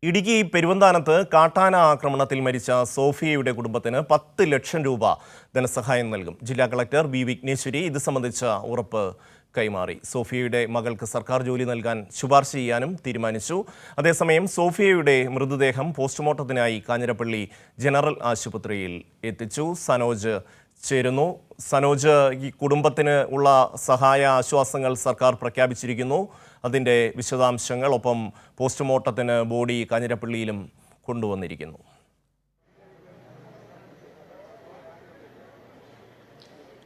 ഇടുക്കി പെരുവന്താനത്ത് കാട്ടാന ആക്രമണത്തിൽ മരിച്ച സോഫിയയുടെ കുടുംബത്തിന് 10 ലക്ഷം രൂപ ധനസഹായം നൽകും. ജില്ലാ കളക്ടർ ബി വിഘ്നേശ്വരി ഇത് സംബന്ധിച്ച ഉറപ്പ് കൈമാറി. സോഫിയയുടെ മകൾക്ക് സർക്കാർ ജോലി നൽകാൻ ശുപാർശ ചെയ്യാനും തീരുമാനിച്ചു. അതേസമയം സോഫിയയുടെ മൃതദേഹം പോസ്റ്റ്മോർട്ടത്തിനായി കാഞ്ഞിരപ്പള്ളി ജനറൽ ആശുപത്രിയിൽ എത്തിച്ചു. സനോജ് ചേരുന്നു. സനോജ്, ഈ കുടുംബത്തിന് ഉള്ള സഹായ ആശ്വാസങ്ങൾ സർക്കാർ പ്രഖ്യാപിച്ചിരിക്കുന്നു. അതിൻ്റെ വിശദാംശങ്ങൾ, ഒപ്പം പോസ്റ്റ്മോർട്ടത്തിന് ബോഡി കാഞ്ഞിരപ്പള്ളിയിലും കൊണ്ടുവന്നിരിക്കുന്നു.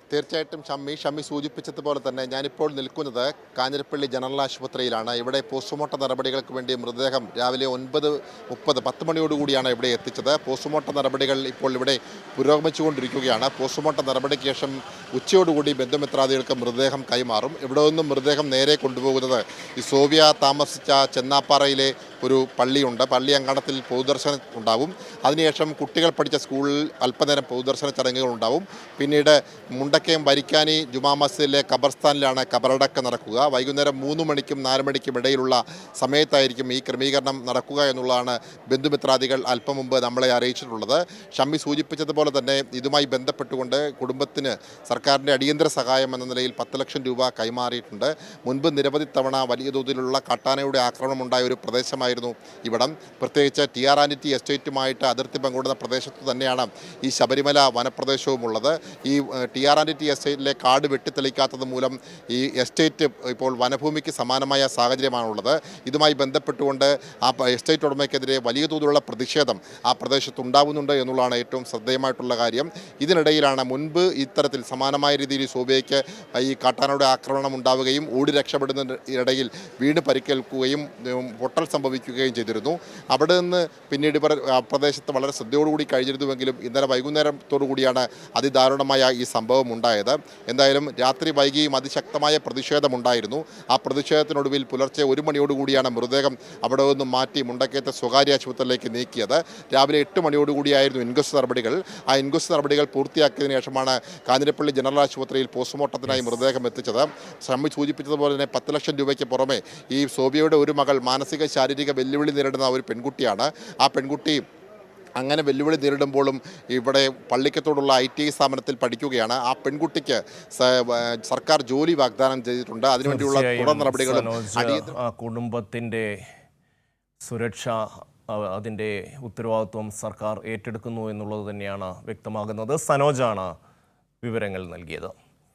തീർച്ചയായിട്ടും ഷമ്മി സൂചിപ്പിച്ചതുപോലെ തന്നെ ഞാനിപ്പോൾ നിൽക്കുന്നത് കാഞ്ഞിരപ്പള്ളി ജനറൽ ആശുപത്രിയിലാണ്. ഇവിടെ പോസ്റ്റ്മോർട്ടം നടപടികൾക്ക് വേണ്ടി മൃതദേഹം രാവിലെ 9:30 10 മണിയോടുകൂടിയാണ് ഇവിടെ എത്തിച്ചത്. പോസ്റ്റ്മോർട്ടം നടപടികൾ ഇപ്പോൾ ഇവിടെ പുരോഗമിച്ചുകൊണ്ടിരിക്കുകയാണ്. പോസ്റ്റ്മോർട്ടം നടപടിക്ക് ശേഷം ഉച്ചയോടുകൂടി ബന്ധുമിത്രാദികൾക്ക് മൃതദേഹം കൈമാറും. ഇവിടെ നിന്നും മൃതദേഹം നേരെ കൊണ്ടുപോകുന്നത് ഈ സോഫിയ താമസിച്ച ചെന്നാപ്പാറയിലെ ഒരു പള്ളിയുണ്ട്. പള്ളി അങ്കണത്തിൽ പൊതുദർശനം ഉണ്ടാവും. അതിനുശേഷം കുട്ടികൾ പഠിച്ച സ്കൂളിൽ അല്പനേരം പൊതുദർശന ചടങ്ങുകൾ ഉണ്ടാവും. പിന്നീട് മുണ്ടക്കയം വരിക്കാനി ജുമാ മസ്ജിദിലെ ഖബർസ്ഥാനിലാണ് ഖബറടക്കം നടക്കുക. വൈകുന്നേരം 3 മണിക്കും 4 മണിക്കും ഇടയിലുള്ള സമയത്തായിരിക്കും ഈ ക്രമീകരണം നടക്കുക എന്നുള്ളതാണ് ബന്ധുമിത്രാദികൾ അല്പം മുമ്പ് നമ്മളെ അറിയിച്ചിട്ടുള്ളത്. ഷമ്മി സൂചിപ്പിച്ചതുപോലെ തന്നെ ഇതുമായി ബന്ധപ്പെട്ടുകൊണ്ട് കുടുംബത്തിന് സർക്കാരിൻ്റെ അടിയന്തര സഹായം എന്ന നിലയിൽ 10 ലക്ഷം രൂപ കൈമാറിയിട്ടുണ്ട്. മുൻപ് നിരവധി തവണ വലിയ തോതിലുള്ള കാട്ടാനയുടെ ആക്രമണം ഉണ്ടായ ഒരു പ്രദേശമായിരുന്നു ഇവിടം. പ്രത്യേകിച്ച് TR&T എസ്റ്റേറ്റുമായിട്ട് അതിർത്തി പങ്കിടുന്ന പ്രദേശത്ത് തന്നെയാണ് ഈ ശബരിമല വനപ്രദേശവും ഉള്ളത്. ഈ TR&T എസ്റ്റേറ്റിലെ കാട് വെട്ടിത്തെളിക്കാത്തത് മൂലം ഈ എസ്റ്റേറ്റ് ഇപ്പോൾ വനഭൂമിക്ക് സമാനമായ സാഹചര്യമാണുള്ളത്. ഇതുമായി ബന്ധപ്പെട്ടുകൊണ്ട് ആ എസ്റ്റേറ്റ് ഉടമയ്ക്കെതിരെ വലിയ തോതിലുള്ള പ്രതിഷേധം ആ പ്രദേശത്ത് ഉണ്ടാകുന്നുണ്ട് എന്നുള്ളതാണ് ഏറ്റവും ശ്രദ്ധേയമായിട്ടുള്ള കാര്യം. ഇതിനിടയിലാണ് മുൻപ് ഇത്തരത്തിൽ സമാനമായ രീതിയിൽ സോഫിയയ്ക്ക് ഈ കാട്ടാനയുടെ ആക്രമണം ഉണ്ടാവുകയും ഓടി രക്ഷപ്പെടുന്ന ഇടയിൽ വീണ് പരിക്കേൽക്കുകയും പൊട്ടൽ സംഭവിക്കുകയും ചെയ്തിരുന്നു. അവിടെ നിന്ന് പിന്നീട് ഇവർ പ്രദേശത്ത് വളരെ ശ്രദ്ധയോടുകൂടി കഴിഞ്ഞിരുന്നുവെങ്കിലും ഇന്നലെ വൈകുന്നേരത്തോടു കൂടിയാണ് അതിദാരുണമായ ഈ സംഭവം ഉണ്ടായത്. എന്തായാലും രാത്രി വൈകിയും അതിശക്തമായ പ്രതിഷേധമുണ്ടായിരുന്നു. ആ പ്രതിഷേധത്തിനൊടുവിൽ പുലർച്ചെ 1 മണിയോടുകൂടിയാണ് മൃതദേഹം അവിടെ നിന്നും മാറ്റി മുണ്ടക്കയത്തെ സ്വകാര്യ ആശുപത്രിയിലേക്ക് നീക്കിയത്. രാവിലെ 8 മണിയോടുകൂടിയായിരുന്നു ഇൻക്വസ്റ്റ് നടപടികൾ. ആ ഇൻക്വസ്റ്റ് നടപടികൾ പൂർത്തിയാക്കിയതിനു ശേഷമാണ് കാഞ്ഞിരപ്പള്ളി ജനറൽ ആശുപത്രിയിൽ പോസ്റ്റ്മോർട്ടത്തിനായി മൃതദേഹം എത്തിച്ചത്. ഷമ്മി സൂചിപ്പിച്ചതുപോലെ തന്നെ 10 ലക്ഷം രൂപയ്ക്ക് പുറമെ ഈ സോഫിയയുടെ ഒരു മകൾ മാനസിക ശാരീരിക വെല്ലുവിളി നേരിടുന്ന ഒരു പെൺകുട്ടിയാണ്. ആ പെൺകുട്ടി അങ്ങനെ വെല്ലുവിളി നേരിടുമ്പോഴും ഇവിടെ പള്ളിക്കത്തോടുള്ള ITI സ്ഥാപനത്തിൽ പഠിക്കുകയാണ്. ആ പെൺകുട്ടിക്ക് സർക്കാർ ജോലി വാഗ്ദാനം ചെയ്തിട്ടുണ്ട്. അതിനുവേണ്ടിയുള്ള തുടർ നടപടികളും കുടുംബത്തിൻ്റെ സുരക്ഷ, അതിൻ്റെ ഉത്തരവാദിത്വം സർക്കാർ ഏറ്റെടുക്കുന്നു എന്നുള്ളത് തന്നെയാണ് വ്യക്തമാകുന്നത്. സനോജാണ് വിവരങ്ങൾ നൽകിയത്.